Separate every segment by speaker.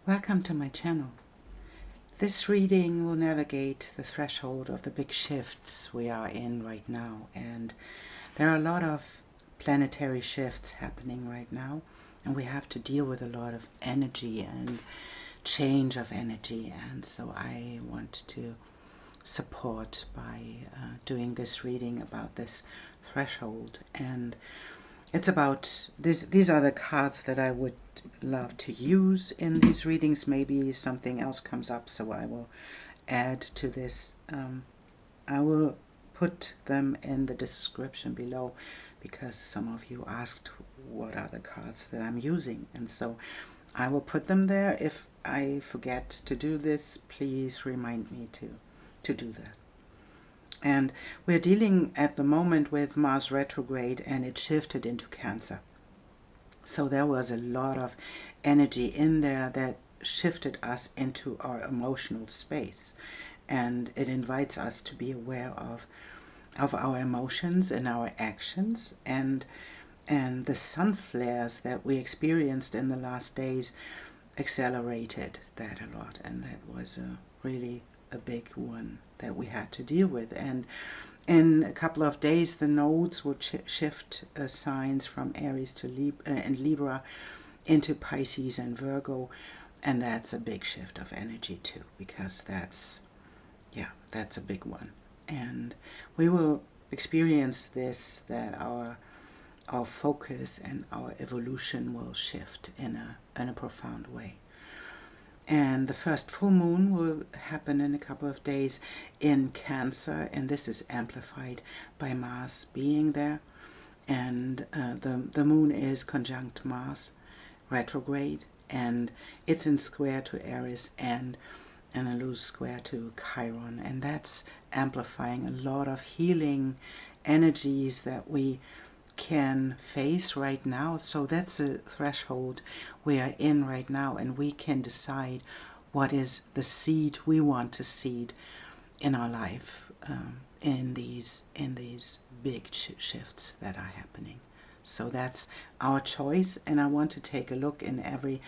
Speaker 1: Welcome to my channel. This reading will navigate the threshold of the big shifts we are in right now, and there are a lot of planetary shifts happening right now, and we have to deal with a lot of energy and change of energy, and so I want to support by doing this reading about this threshold. And it's about this. These are the cards that I would love to use in these readings. Maybe something else comes up, so I will add to this. I will put them in the description below because some of you asked what are the cards that I'm using, and so I will put them there. If I forget to do this, please remind me to do that. And we're dealing at the moment with Mars retrograde, and it shifted into Cancer. So there was a lot of energy in there that shifted us into our emotional space. And it invites us to be aware of our emotions and our actions. And the sun flares that we experienced in the last days accelerated that a lot. And that was really a big one that we had to deal with. And in a couple of days the nodes would shift signs from Aries to Libra into Pisces and Virgo, and that's a big shift of energy too, because that's a big one. And we will experience this, that our focus and our evolution will shift in a profound way. And the first full moon will happen in a couple of days in Cancer, and this is amplified by Mars being there. And the moon is conjunct Mars retrograde, and it's in square to Aries and a loose square to Chiron, and that's amplifying a lot of healing energies that we can face right now. So that's a threshold we are in right now, and we can decide what is the seed we want to seed in our life in these big shifts that are happening. So that's our choice, and I want to take a look in every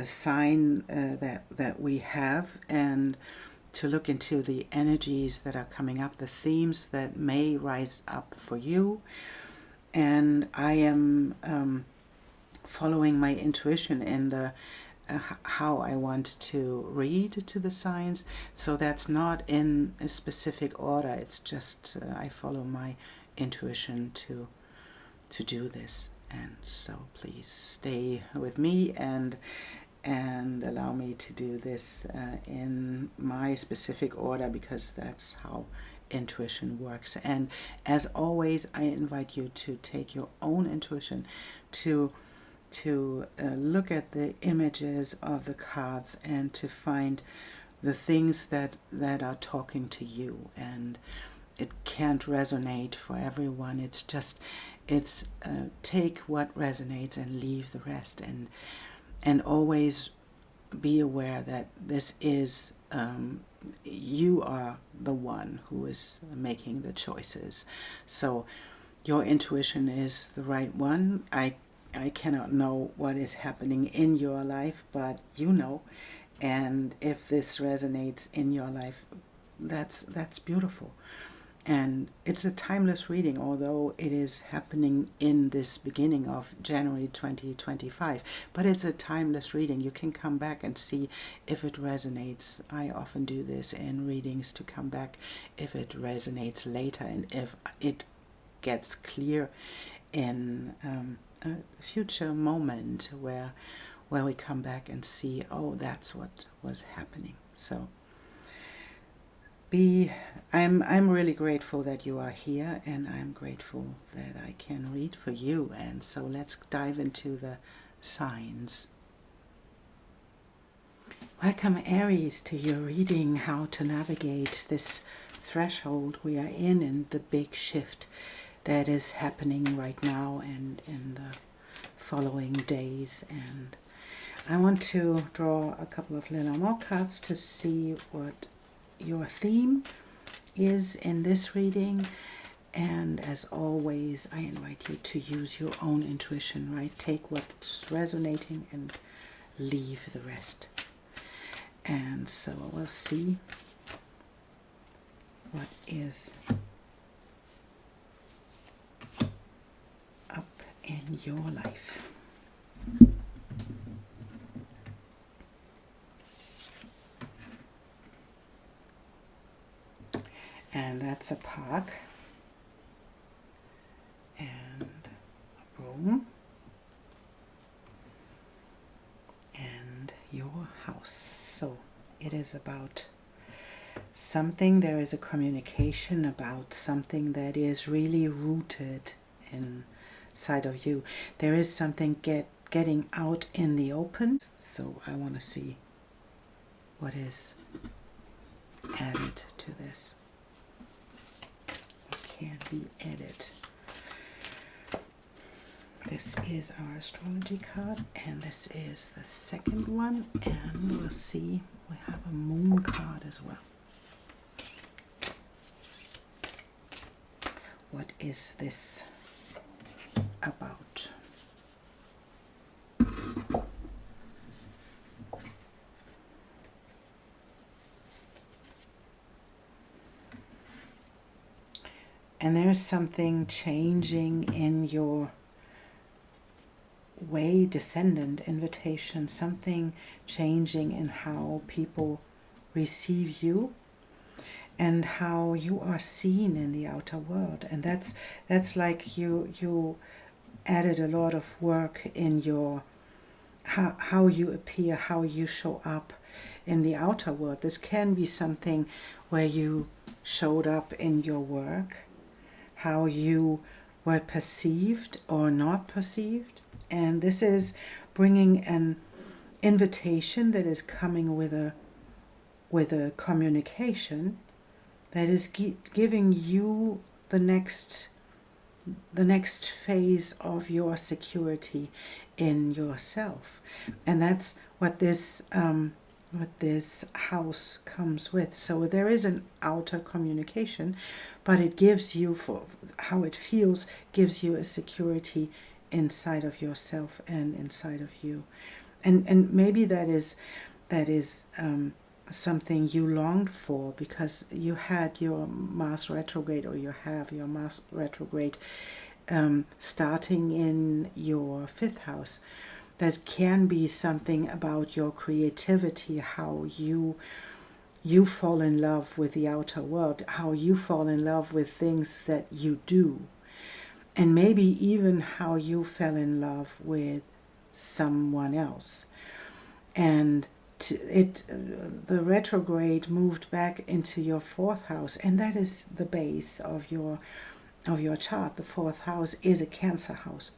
Speaker 1: sign that we have, and to look into the energies that are coming up, the themes that may rise up for you. And I am following my intuition in the how I want to read to the signs. So that's not in a specific order. It's just I follow my intuition to do this. And so please stay with me and allow me to do this in my specific order, because that's how intuition works. And as always, I invite you to take your own intuition to look at the images of the cards and to find the things that are talking to you. And it can't resonate for everyone. It's just take what resonates and leave the rest, and always be aware that this is you are the one who is making the choices. So your intuition is the right one. I cannot know what is happening in your life, but you know. And if this resonates in your life, that's beautiful. And it's a timeless reading, although it is happening in this beginning of January 2025. But it's a timeless reading. You can come back and see if it resonates. I often do this in readings, to come back if it resonates later, and if it gets clear in a future moment where we come back and see, oh, that's what was happening. So I'm really grateful that you are here, and I'm grateful that I can read for you. And so let's dive into the signs. Welcome, Aries, to your reading, how to navigate this threshold we are in the big shift that is happening right now and in the following days. And I want to draw a couple of Lenormand cards to see what your theme is in this reading. And as always, I invite you to use your own intuition, right? Take what's resonating and leave the rest. And so we'll see what is up in your life. And that's a park and a broom and your house. So it is about something, there is a communication about something that is really rooted inside of you. There is something getting out in the open. So I want to see what is added to this. What can be added? This is our astrology card, and this is the second one, and we'll see, we have a moon card as well. What is this about? And there's something changing in your way, descendant invitation, something changing in how people receive you and how you are seen in the outer world. And that's like you added a lot of work in your how you appear, how you show up in the outer world. This can be something where you showed up in your work, how you were perceived or not perceived. And this is bringing an invitation that is coming with a communication that is giving you the next phase of your security in yourself. And that's what this house comes with. So there is an outer communication, but it gives you, for how it feels, gives you a security inside of yourself and inside of you. And maybe that is something you longed for, because you had your Mars retrograde, or you have your Mars retrograde starting in your 5th house. That can be something about your creativity, how you fall in love with the outer world, how you fall in love with things that you do, and maybe even how you fell in love with someone else. And the retrograde moved back into your 4th house, and that is the base of your chart. The 4th house is a Cancer house.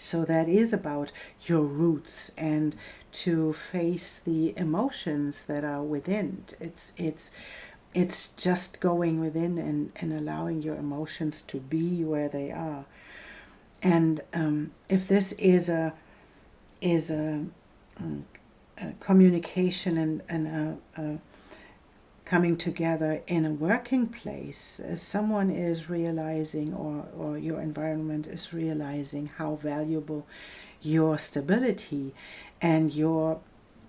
Speaker 1: So that is about your roots and to face the emotions that are within. It's just going within and allowing your emotions to be where they are. And if this is a communication and a coming together in a working place, someone is realizing, or your environment is realizing, how valuable your stability and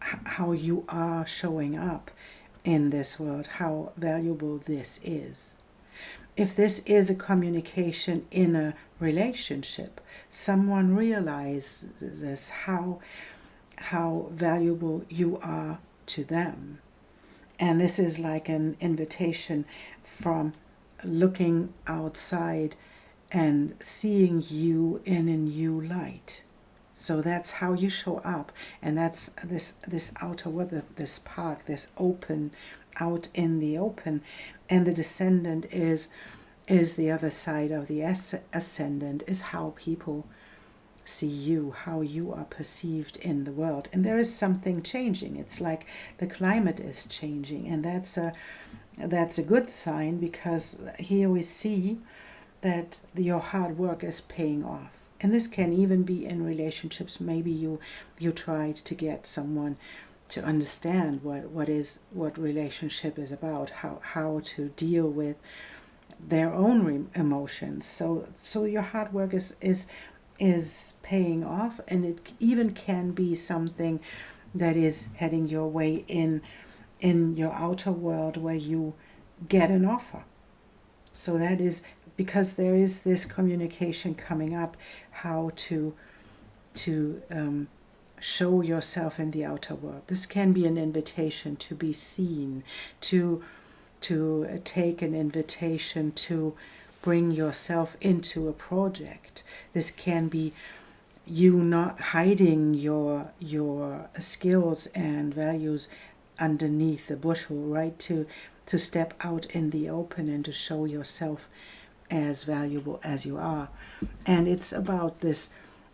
Speaker 1: how you are showing up in this world, how valuable this is. If this is a communication in a relationship, someone realizes how valuable you are to them. And this is like an invitation from looking outside and seeing you in a new light. So that's how you show up. And that's this outer world, this park, this open, out in the open. And the descendant is the other side of the ascendant, is how people see you, how you are perceived in the world. And there is something changing. It's like the climate is changing, and that's a good sign, because here we see that your hard work is paying off. And this can even be in relationships. Maybe you tried to get someone to understand what relationship is about, how to deal with their own emotions. So your hard work is is paying off, and it even can be something that is heading your way in your outer world where you get an offer. So that is because there is this communication coming up, how to show yourself in the outer world. This can be an invitation to be seen, to take an invitation to bring yourself into a project. This can be you not hiding your skills and values underneath the bushel, right? To step out in the open and to show yourself as valuable as you are. And it's about this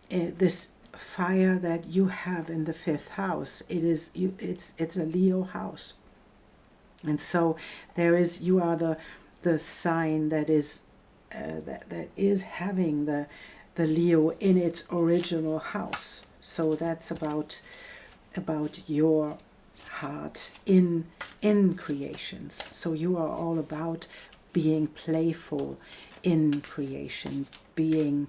Speaker 1: this fire that you have in the 5th house. It's a Leo house. And so you are the sign that is that is having the Leo in its original house. So that's about your heart in creations. So you are all about being playful in creation, being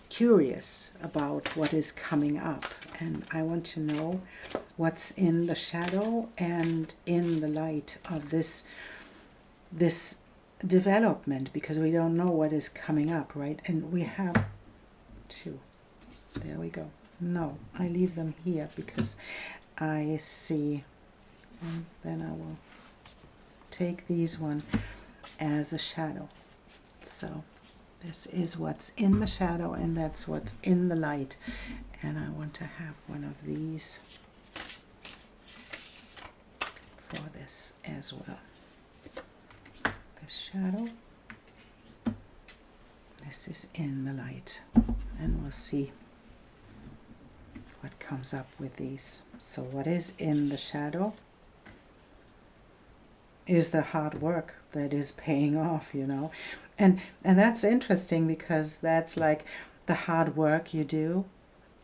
Speaker 1: curious about what is coming up. And I want to know what's in the shadow and in the light of this development, because we don't know what is coming up, right? And we have 2. There we go. No, I leave them here because I see, and then I will take these one as a shadow. So this is what's in the shadow, and that's what's in the light. And I want to have one of these for this as well. The shadow. This is in the light. And we'll see what comes up with these. So what is in the shadow is the hard work that is paying off, you know. And that's interesting, because that's like the hard work you do,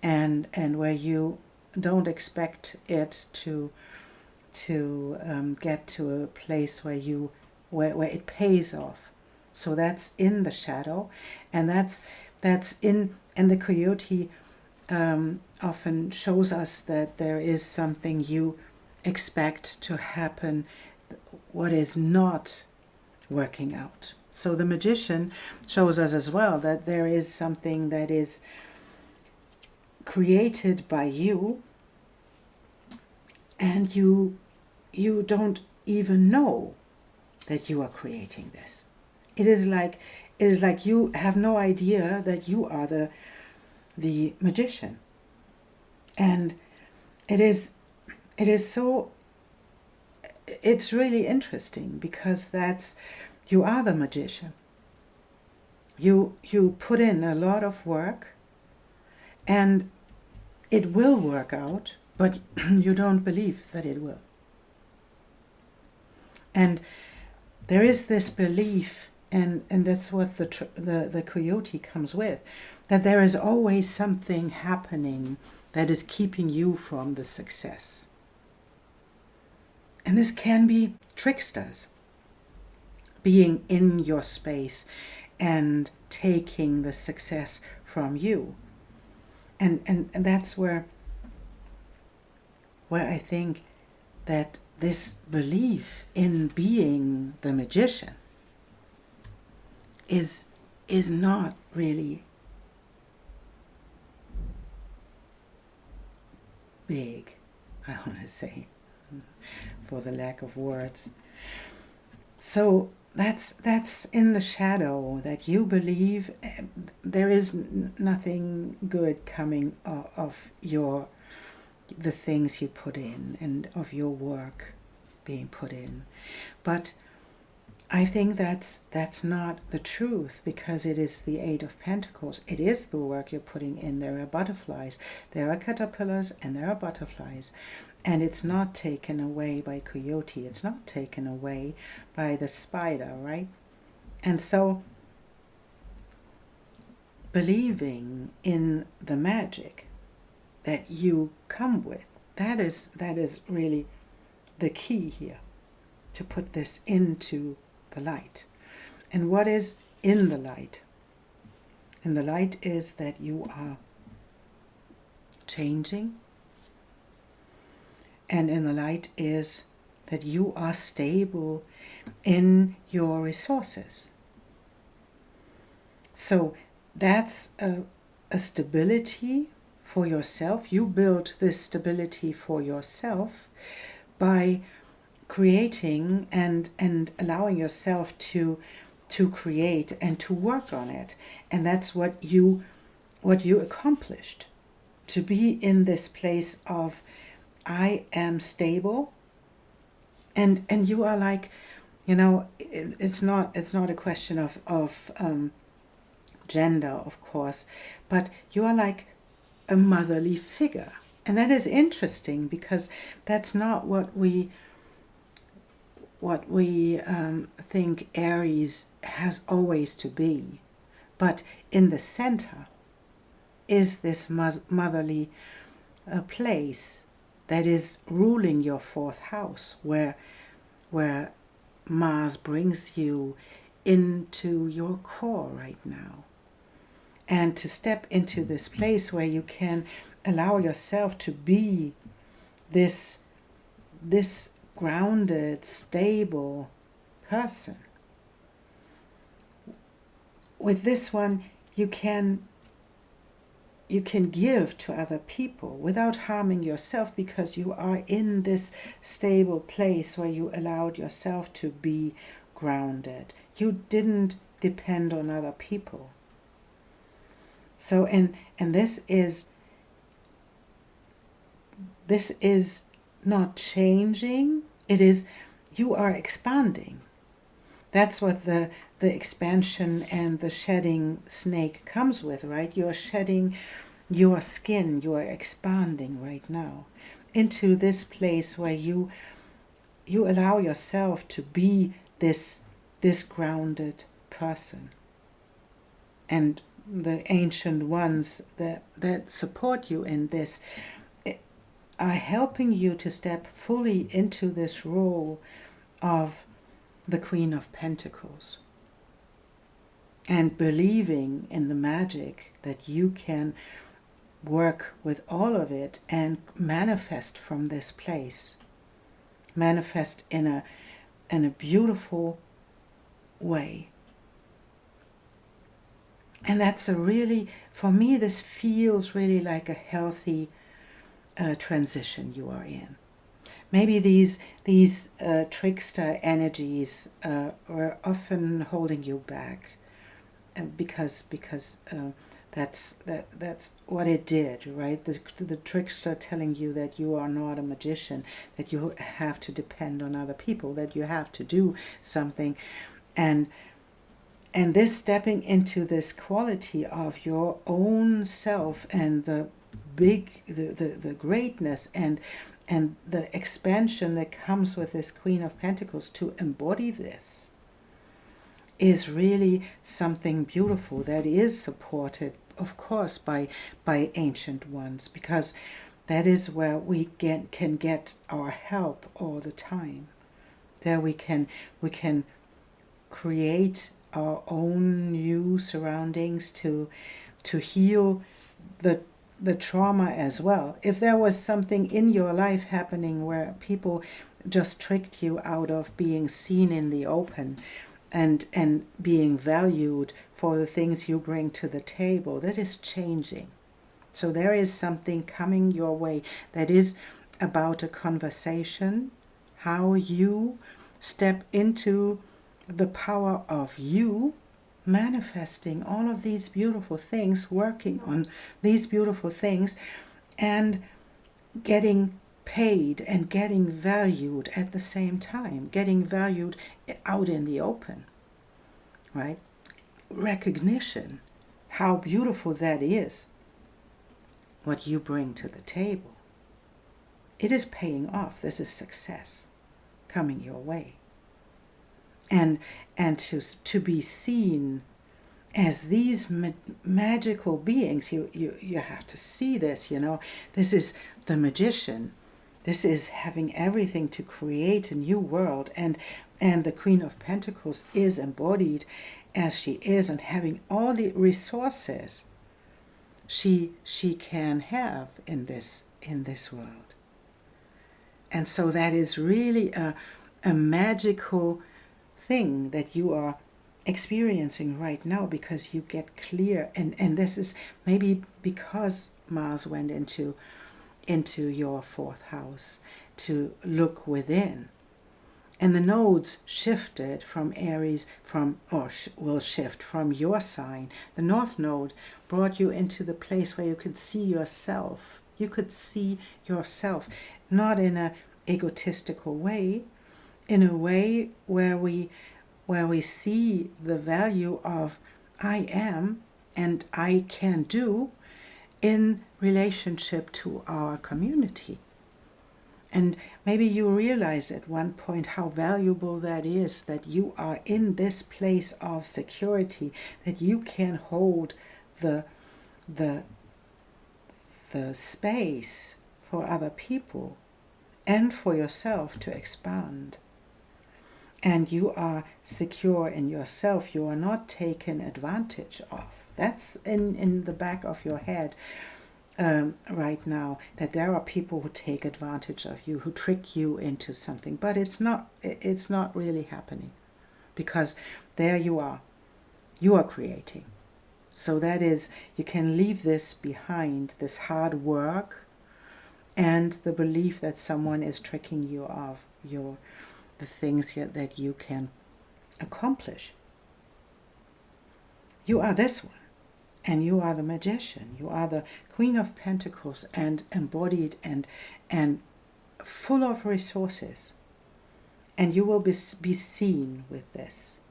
Speaker 1: and where you don't expect it to get to a place where it pays off. So that's in the shadow, and that's in, and the coyote often shows us that there is something you expect to happen, what is not working out. So the magician shows us as well that there is something that is created by you, and you don't even know that you are creating this. It is like you have no idea that you are the magician. And it's really interesting, because you are the magician. You put in a lot of work, and it will work out, but you don't believe that it will. And there is this belief, and that's what the coyote comes with, that there is always something happening that is keeping you from the success. And this can be tricksters being in your space and taking the success from you. And that's where I think that this belief in being the magician is not really big, I want to say, for the lack of words. So that's in the shadow, that you believe there is nothing good coming of the things you put in, and of your work being put in. But I think that's not the truth, because it is the 8 of Pentacles. It is the work you're putting in. There are butterflies, there are caterpillars, and there are butterflies. And it's not taken away by coyote. It's not taken away by the spider, right? And so believing in the magic that you come with, that is really the key here, to put this into the light. And what is in the light? In the light is that you are changing. And in the light is that you are stable in your resources. So that's a stability for yourself. You build this stability for yourself by creating and allowing yourself to create and to work on it. And that's what you accomplished. To be in this place of I am stable, and you are like, it's not a question of gender, of course, but you are like a motherly figure. And that is interesting, because that's not what we think Aries has always to be. But in the center is this motherly place that is ruling your fourth house, where Mars brings you into your core right now. And to step into this place where you can allow yourself to be this grounded, stable person. With this one, you can give to other people without harming yourself, because you are in this stable place where you allowed yourself to be grounded. You didn't depend on other people. So, and this is not changing. It is, you are expanding. That's what the expansion and the shedding snake comes with, right? You are shedding your skin. You are expanding right now into this place where you allow yourself to be this grounded person. And the ancient ones that support you in this are helping you to step fully into this role of the Queen of Pentacles, and believing in the magic that you can work with all of it and manifest from this place. Manifest in a beautiful way. And that's a really, for me, this feels really like a healthy transition you are in. Maybe these trickster energies are often holding you back, because that's what it did, right? The trickster telling you that you are not a magician, that you have to depend on other people, that you have to do something, and this stepping into this quality of your own self and the greatness and the expansion that comes with this Queen of Pentacles, to embody this is really something beautiful that is supported, of course, by ancient ones, because that is where we can get our help all the time. There we can create our own new surroundings to heal the trauma as well. If there was something in your life happening where people just tricked you out of being seen in the open and being valued for the things you bring to the table, that is changing. So there is something coming your way that is about a conversation, how you step into the power of you, manifesting all of these beautiful things, working on these beautiful things, and getting paid and getting valued at the same time, getting valued out in the open, right? Recognition, how beautiful that is, what you bring to the table. It is paying off. This is success coming your way. And to be seen as these magical beings, you have to see this, This is the magician. This is having everything to create a new world. And the Queen of Pentacles is embodied as she is and having all the resources she can have in this world. And so that is really a magical thing that you are experiencing right now, because you get clear, and this is maybe because Mars went into your fourth house to look within. And the nodes shifted from Aries, will shift from your sign. The North Node brought you into the place where you could see yourself. You could see yourself, not in an egotistical way, in a way where we see the value of I am and I can do in relationship to our community. And maybe you realized at one point how valuable that is, that you are in this place of security, that you can hold the space for other people and for yourself to expand. And you are secure in yourself. You are not taken advantage of. That's in the back of your head. Right now, that there are people who take advantage of you, who trick you into something, but it's not really happening, because there you are creating. So that is, you can leave this behind, this hard work and the belief that someone is tricking you of the things that you can accomplish. You are this one. And you are the magician. You are the Queen of Pentacles, and embodied and full of resources. And you will be seen with this.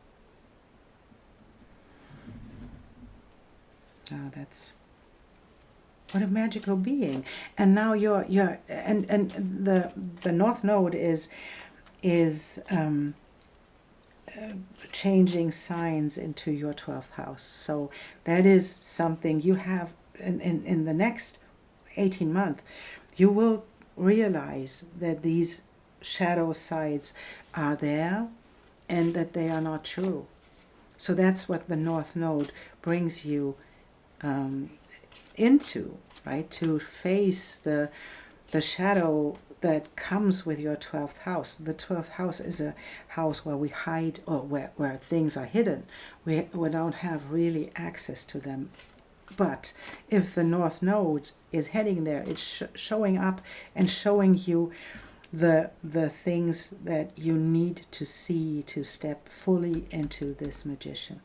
Speaker 1: Oh, that's what a magical being. And now you're and the North Node is changing signs into your 12th house. So that is something you have in the next 18 months. You will realize that these shadow sides are there and that they are not true. So that's what the North Node brings you into, right? To face the shadow that comes with your 12th house. The 12th house is a house where we hide, or where things are hidden. We don't have really access to them. But if the North Node is heading there, it's showing up and showing you the things that you need to see to step fully into this magician.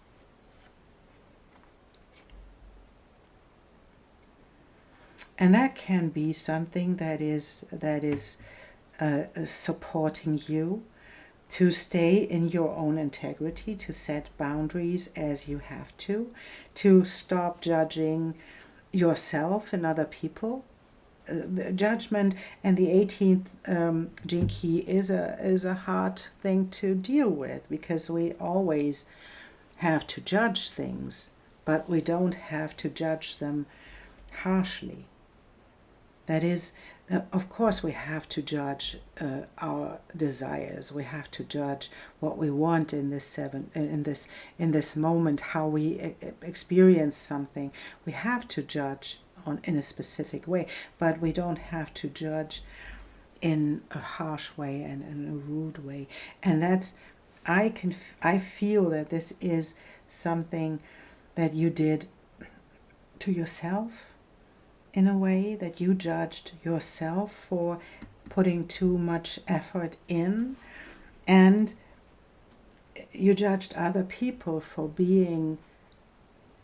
Speaker 1: And that can be something that is supporting you to stay in your own integrity, to set boundaries as you have to stop judging yourself and other people. The judgment and the 18th gene key is a hard thing to deal with, because we always have to judge things, but we don't have to judge them harshly. That is, of course, we have to judge our desires. We have to judge what we want in this moment, how we experience something. We have to judge in a specific way, but we don't have to judge in a harsh way and in a rude way. And that's, I feel that this is something that you did to yourself, in a way that you judged yourself for putting too much effort in, and you judged other people for being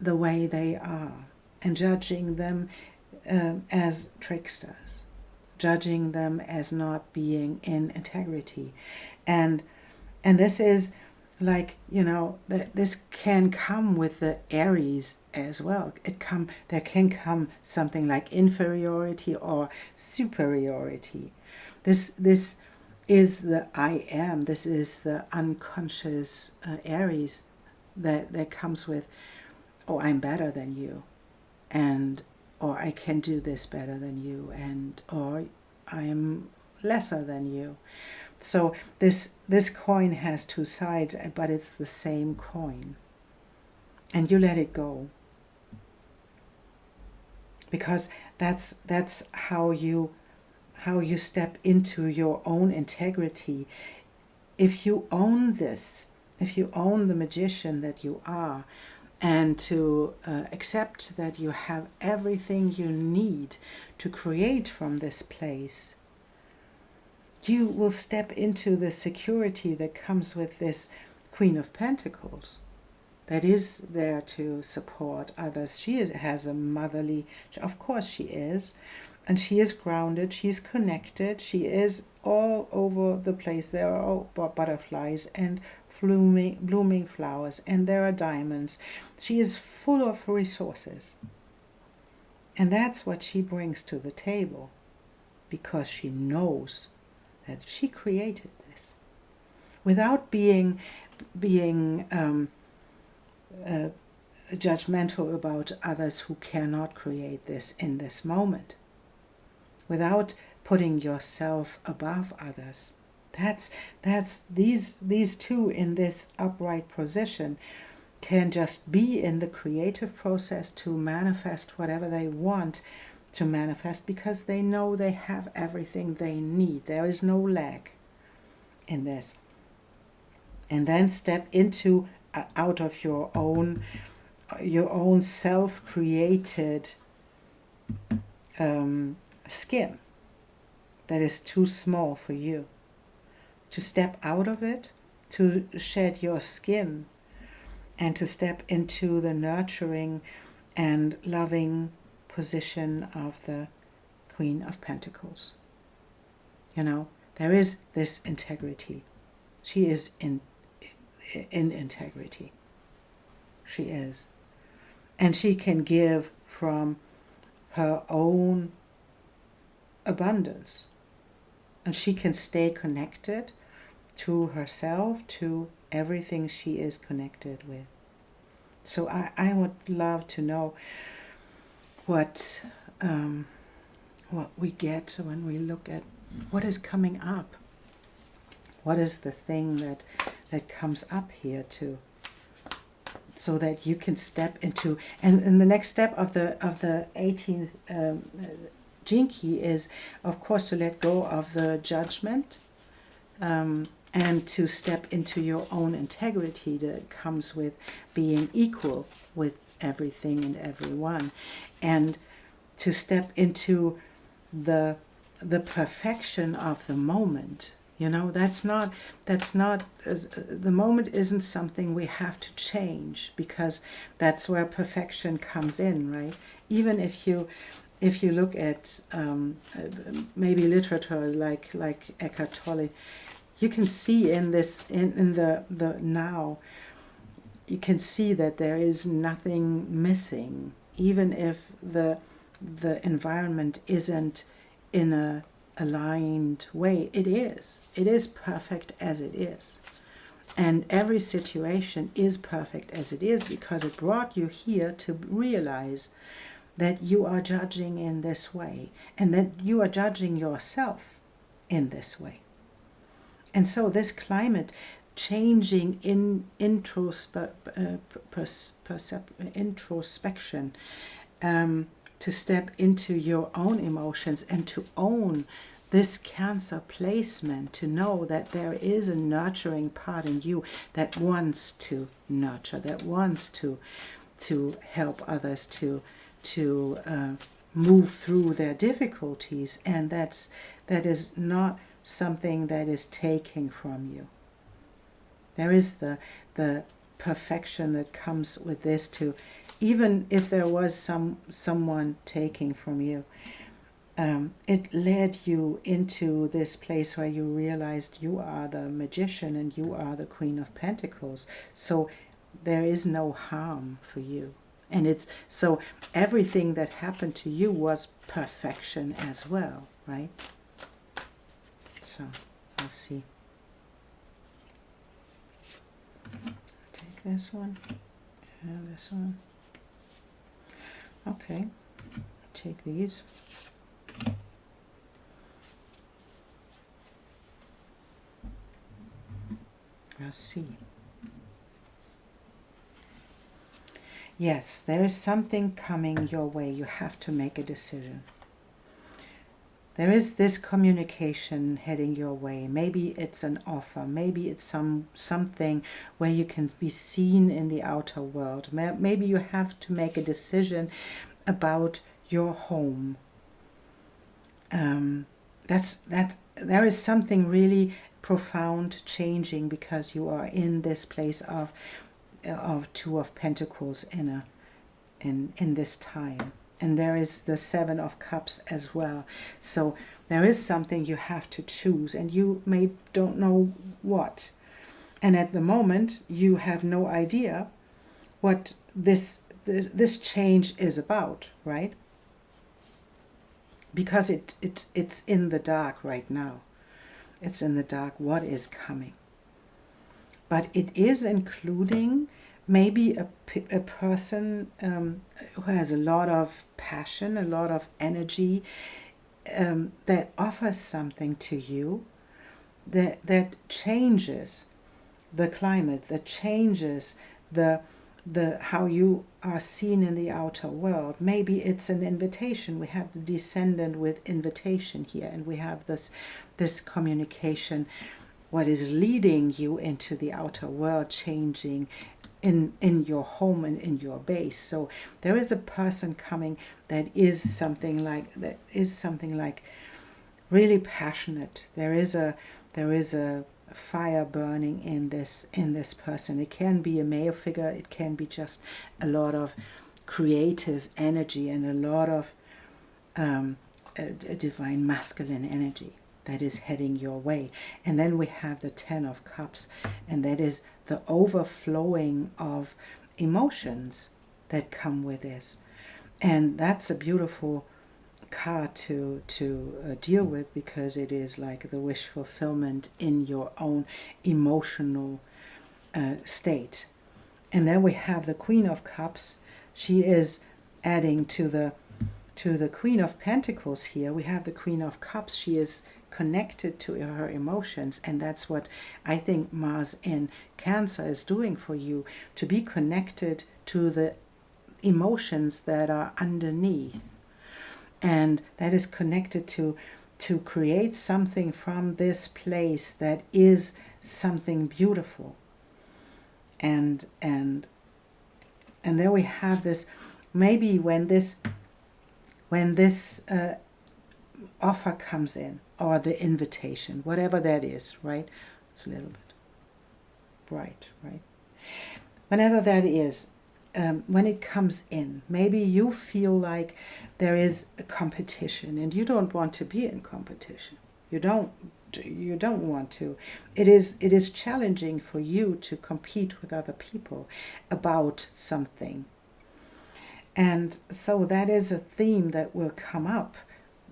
Speaker 1: the way they are, and judging them as tricksters, judging them as not being in integrity. And this is like, this can come with the Aries as well. There can come something like inferiority or superiority. This is the I am. This is the unconscious Aries that comes with, oh, I'm better than you, or I can do this better than you, or I am lesser than you. So this coin has two sides, but it's the same coin. and you let it go. Because that's how you step into your own integrity. If you own this, if you own the magician that you are, and to accept that you have everything you need to create from this place, you will step into the security that comes with this Queen of Pentacles, that is there to support others. She has a motherly, of course she is, and she is grounded, she's connected, she is all over the place. There are all butterflies and blooming flowers, and there are diamonds. She is full of resources. And that's what she brings to the table, because she knows that she created this. Without being judgmental about others who cannot create this in this moment, without putting yourself above others. That's these two in this upright position can just be in the creative process to manifest whatever they want to manifest, because they know they have everything they need. There is no lack in this. And then step into out of your own self-created skin that is too small for you. To step out of it, to shed your skin, and to step into the nurturing and loving position of the Queen of Pentacles. You know, there is this integrity. She is in integrity. She is. And she can give from her own abundance. And she can stay connected to herself, to everything she is connected with. So I would love to know what we get when we look at what is coming up. What is the thing that comes up here too, so that you can step into, and the next step of the 18th Gene Key is, of course, to let go of the judgment, and to step into your own integrity that comes with being equal with everything and everyone, and to step into the perfection of the moment. You know, that's not the moment isn't something we have to change, because that's where perfection comes in, right? Even if you look at maybe literature like Eckhart Tolle, you can see in this in the now, you can see that there is nothing missing, even if the environment isn't in a aligned way. It is perfect as it is, and every situation is perfect as it is, because it brought you here to realize that you are judging in this way, and that you are judging yourself in this way. And so this climate changing in introspection, to step into your own emotions and to own this Cancer placement, to know that there is a nurturing part in you that wants to nurture, that wants to help others to move through their difficulties, and that is not something that is taking from you. There is the perfection that comes with this too. Even if there was someone taking from you, it led you into this place where you realized you are the magician and you are the Queen of Pentacles. So there is no harm for you. And it's so everything that happened to you was perfection as well, right? So let's see. Take this one and this one. Okay, take these. Let's see. Yes, there is something coming your way. You have to make a decision. There is this communication heading your way. Maybe it's an offer. Maybe it's something where you can be seen in the outer world. Maybe you have to make a decision about your home. There is something really profound changing because you are in this place of Two of Pentacles in this time. And there is the Seven of Cups as well. So there is something you have to choose, and you don't know what. And at the moment, you have no idea what this change is about, right? Because it's in the dark right now. It's in the dark what is coming. But it is including maybe a person who has a lot of passion, a lot of energy, that offers something to you that changes the climate, that changes the how you are seen in the outer world. Maybe it's an invitation. We have the descendant with invitation here, and we have this communication, what is leading you into the outer world, changing in your home and in your base. So there is a person coming that is something like really passionate. There is a fire burning in this person. It can be a male figure, it can be just a lot of creative energy and a lot of a divine masculine energy that is heading your way. And then we have the Ten of Cups, and that is the overflowing of emotions that come with this. And that's a beautiful card to deal with, because it is like the wish fulfillment in your own emotional state. And then we have the Queen of Cups. She is adding to the Queen of Pentacles here. We have the Queen of Cups. She is connected to her emotions, and that's what I think Mars in Cancer is doing for you, to be connected to the emotions that are underneath, and that is connected to create something from this place that is something beautiful. And there we have this, maybe when this offer comes in, or the invitation, whatever that is, right? It's a little bit bright, right? Whenever that is, when it comes in, maybe you feel like there is a competition, and you don't want to be in competition. You don't want to. It is challenging for you to compete with other people about something. And so that is a theme that will come up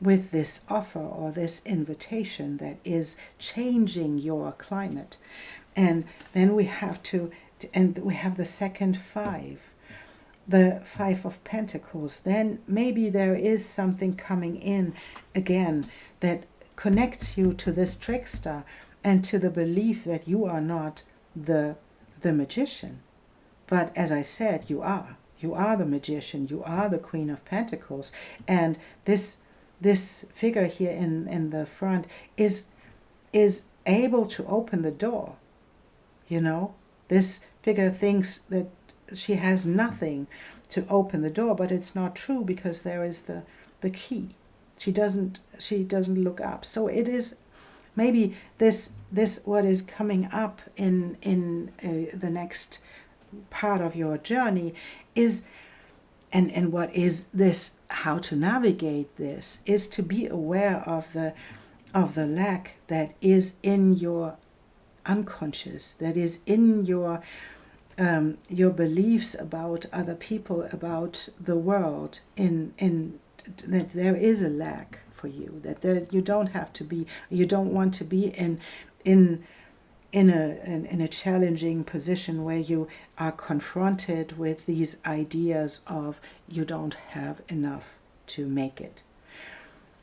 Speaker 1: with this offer or this invitation that is changing your climate. And then we have we have the second five, the Five of Pentacles. Then maybe there is something coming in again that connects you to this trickster and to the belief that you are not the magician. But as I said, you are. You are the magician. You are the Queen of Pentacles. And this figure here in the front is able to open the door. You know, this figure thinks that she has nothing to open the door, but it's not true, because there is the key. She doesn't look up. So it is maybe this what is coming up in the next part of your journey is, and what is this, how to navigate this, is to be aware of the lack that is in your unconscious, that is in your beliefs about other people, about the world, in that there is a lack for you, that you don't have to be, you don't want to be in a challenging position where you are confronted with these ideas of you don't have enough to make it.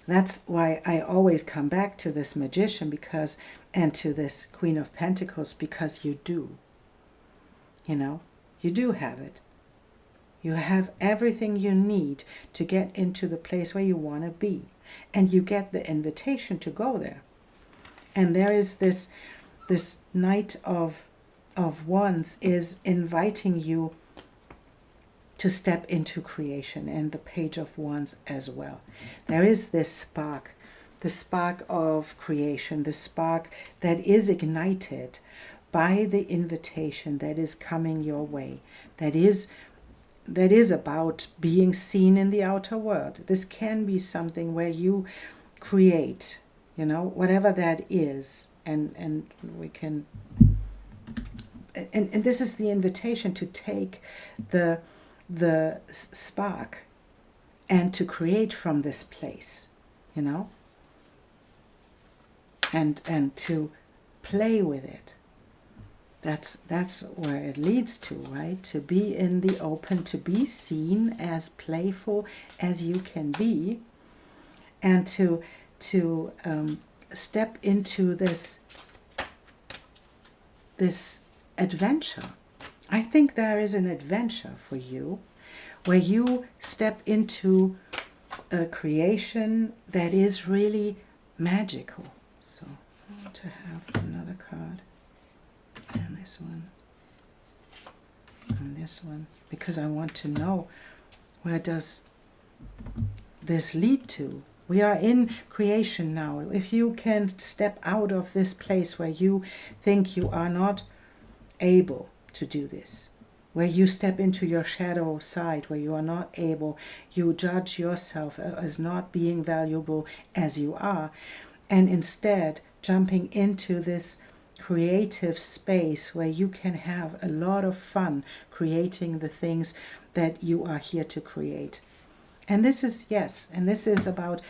Speaker 1: That's why I always come back to this magician, and to this Queen of Pentacles, because you do. You know, you do have it. You have everything you need to get into the place where you want to be. And you get the invitation to go there. And there is this Knight of Wands is inviting you to step into creation, and the Page of Wands as well. There is this spark, the spark of creation, the spark that is ignited by the invitation that is coming your way, that is about being seen in the outer world. This can be something where you create, whatever that is, and we can, and this is the invitation to take the spark and to create from this place, and to play with it. That's where it leads to, right? To be in the open, to be seen as playful as you can be, and to step into this adventure. I think there is an adventure for you where you step into a creation that is really magical. So I want to have another card, and this one, and this one, because I want to know, where does this lead to? We are in creation now. If you can step out of this place where you think you are not able to do this, where you step into your shadow side, where you are not able, you judge yourself as not being valuable as you are, and instead jumping into this creative space where you can have a lot of fun creating the things that you are here to create. And this is, yes, and this is about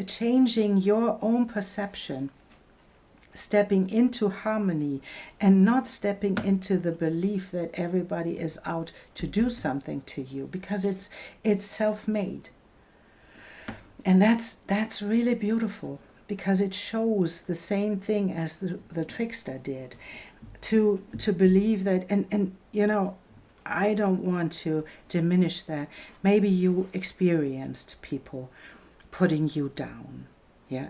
Speaker 1: changing your own perception, stepping into harmony, and not stepping into the belief that everybody is out to do something to you, because it's self-made. And that's really beautiful, because it shows the same thing as the trickster did, to believe that, and I don't want to diminish that. Maybe you experienced people putting you down,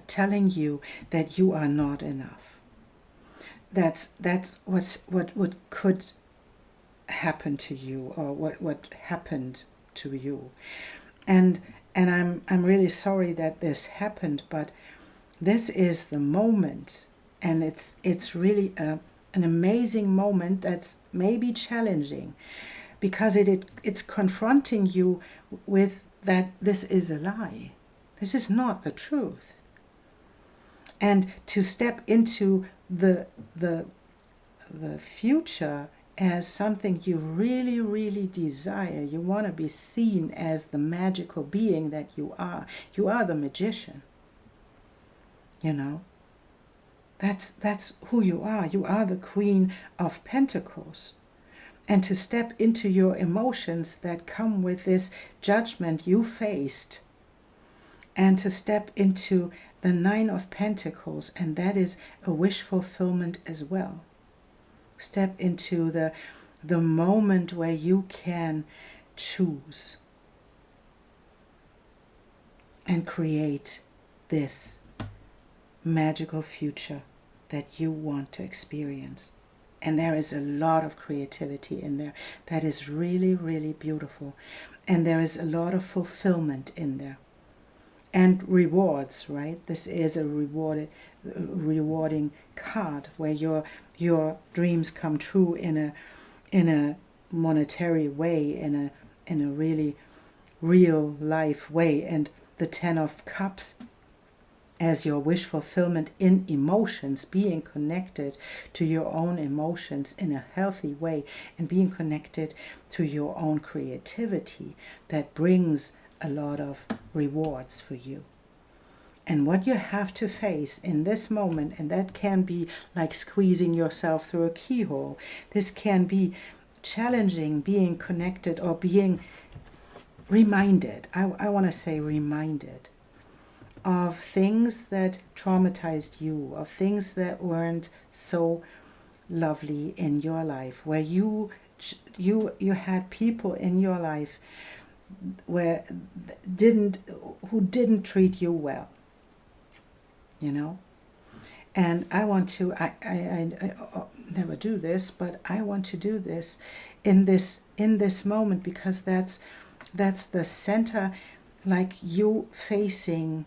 Speaker 1: telling you that you are not enough. That's what could happen to you, or what happened to you. And I'm really sorry that this happened, but this is the moment, and it's really an amazing moment that's maybe challenging, because it's confronting you with that this is a lie. This is not the truth. And to step into the future as something you really, really desire. You want to be seen as the magical being that you are. You are the magician. That's who you are. You are the Queen of Pentacles. And to step into your emotions that come with this judgment you faced, and to step into the Nine of Pentacles, and that is a wish fulfillment as well. Step into the moment where you can choose and create this magical future that you want to experience. And there is a lot of creativity in there that is really, really beautiful. And there is a lot of fulfillment in there. And rewards, right? This is a rewarding card where your dreams come true in a monetary way, in a really real life way. And the Ten of Cups as your wish fulfillment in emotions, being connected to your own emotions in a healthy way, and being connected to your own creativity that brings a lot of rewards for you. And what you have to face in this moment, and that can be like squeezing yourself through a keyhole, this can be challenging, being connected or being reminded, I want to say reminded, of things that traumatized you, of things that weren't so lovely in your life, where you you had people in your life who didn't treat you well, you know. And I want to, I never do this, but I want to do this in this moment, because that's the center, like you facing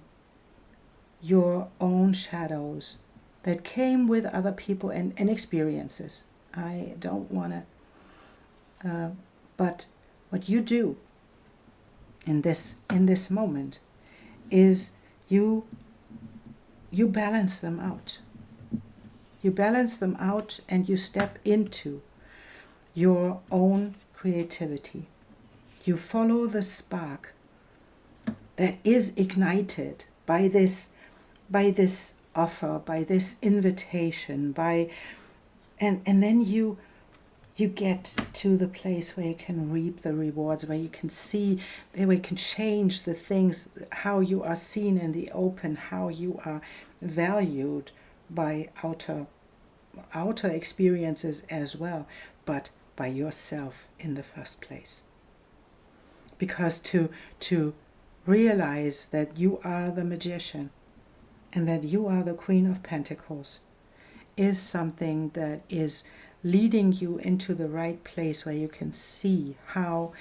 Speaker 1: your own shadows that came with other people and experiences. I don't want to, but what you do in this moment is you balance them out. You balance them out and you step into your own creativity. You follow the spark that is ignited by this offer, by this invitation, and then you get to the place where you can reap the rewards, where you can see, where you can change the things, how you are seen in the open, how you are valued by outer experiences as well, but by yourself in the first place. Because to realize that you are the magician and that you are the Queen of Pentacles is something that is leading you into the right place, where you can see how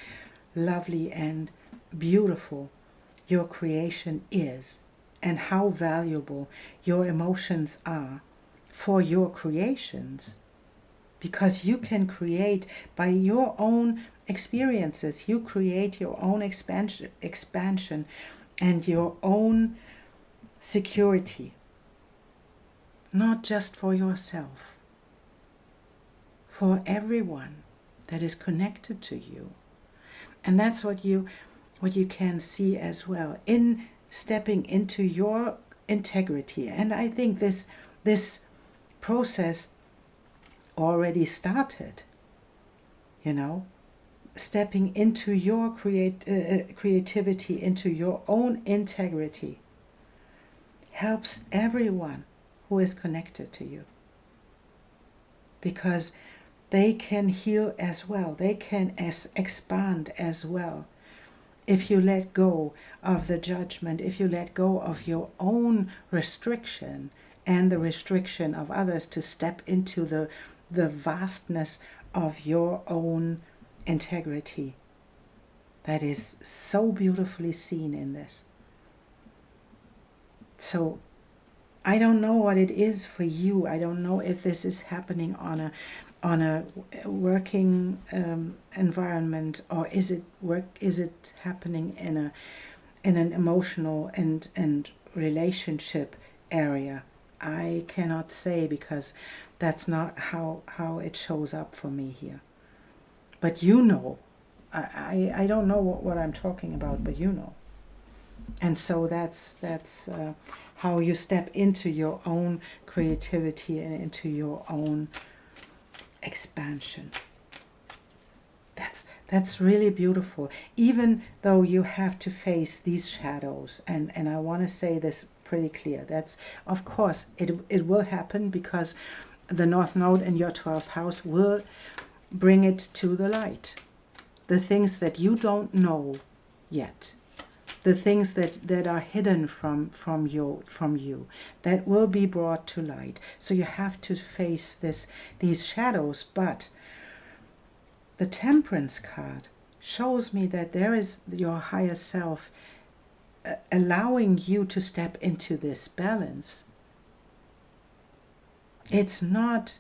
Speaker 1: lovely and beautiful your creation is, and how valuable your emotions are for your creations. Because you can create by your own experiences, you create your own expansion and your own security, not just for yourself, for everyone that is connected to you. And that's what you can see as well in stepping into your integrity. And I think this process already started, you know, stepping into your creativity, into your own integrity, helps everyone who is connected to you, because they can heal as well, they can expand as well. If you let go of the judgment, if you let go of your own restriction and the restriction of others, to step into the vastness of your own integrity, that is so beautifully seen in this. So I don't know what it is for you. I don't know if this is happening on a working environment, or is it happening in an emotional and relationship area. I cannot say, because that's not how it shows up for me here. But you know, I don't know what I'm talking about, but you know. And so that's how you step into your own creativity and into your own expansion. That's really beautiful, even though you have to face these shadows. And I want to say this pretty clear. That's, of course, it will happen, because the North Node in your 12th house will bring it to the light. The things that you don't know yet, the things that are hidden from you, that will be brought to light. So you have to face these shadows. But the Temperance card shows me that there is your higher self allowing you to step into this balance. It's not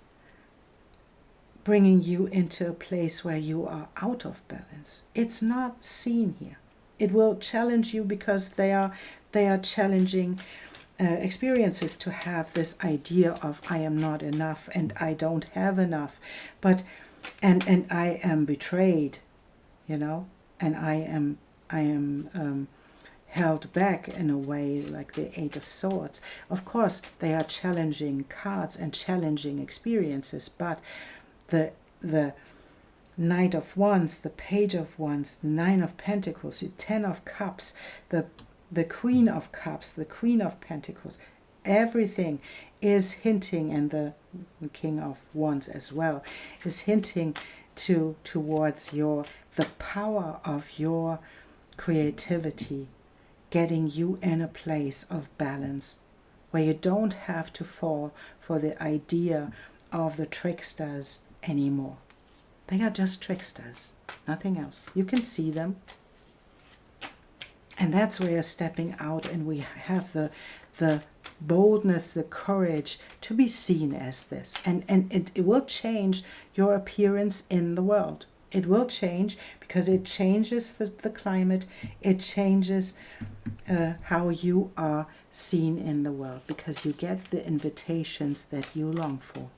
Speaker 1: bringing you into a place where you are out of balance. It's not seen here. It will challenge you, because they are challenging experiences, to have this idea of I am not enough and I don't have enough, but and I am betrayed, you know, and I am held back in a way, like the Eight of Swords. Of course, they are challenging cards and challenging experiences, but the Knight of Wands, the Page of Wands, the Nine of Pentacles, the Ten of Cups, the Queen of Cups, the Queen of Pentacles, everything is hinting, and the King of Wands as well, is hinting towards the power of your creativity, getting you in a place of balance where you don't have to fall for the idea of the tricksters anymore. They are just tricksters, nothing else. You can see them. And that's where you're stepping out, and we have the boldness, the courage to be seen as this. And it will change your appearance in the world. It will change because it changes the climate. It changes how you are seen in the world, because you get the invitations that you long for.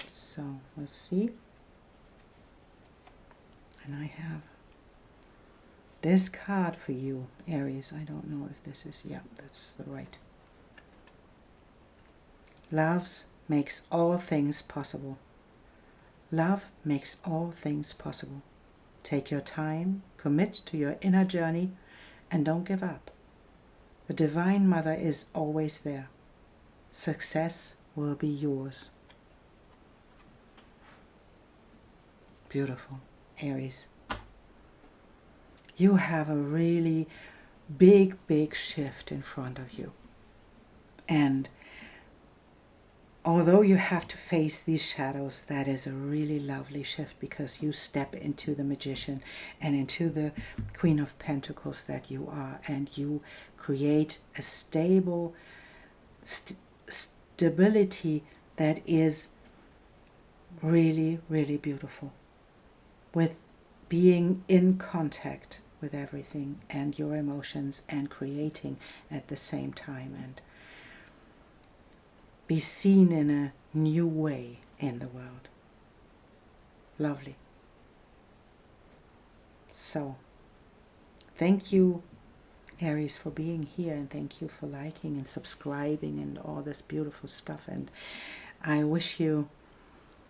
Speaker 1: So let's see. And I have this card for you, Aries. I don't know if this is, yeah, that's the right. Love makes all things possible. Love makes all things possible. Take your time, commit to your inner journey, and don't give up. The Divine Mother is always there. Success will be yours. Beautiful, Aries. You have a really big shift in front of you. And although you have to face these shadows, that is a really lovely shift, because you step into the Magician and into the Queen of Pentacles that you are, and you create a stable stability that is really, really beautiful, with being in contact with everything and your emotions, and creating at the same time, and be seen in a new way in the world. Lovely. So, thank you, Aries, for being here, and thank you for liking and subscribing and all this beautiful stuff. And I wish you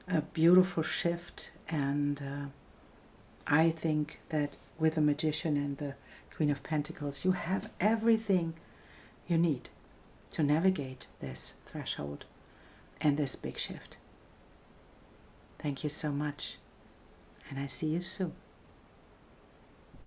Speaker 1: a beautiful shift, and I think that with the Magician and the Queen of Pentacles, you have everything you need to navigate this threshold and this big shift. Thank you so much, and I see you soon.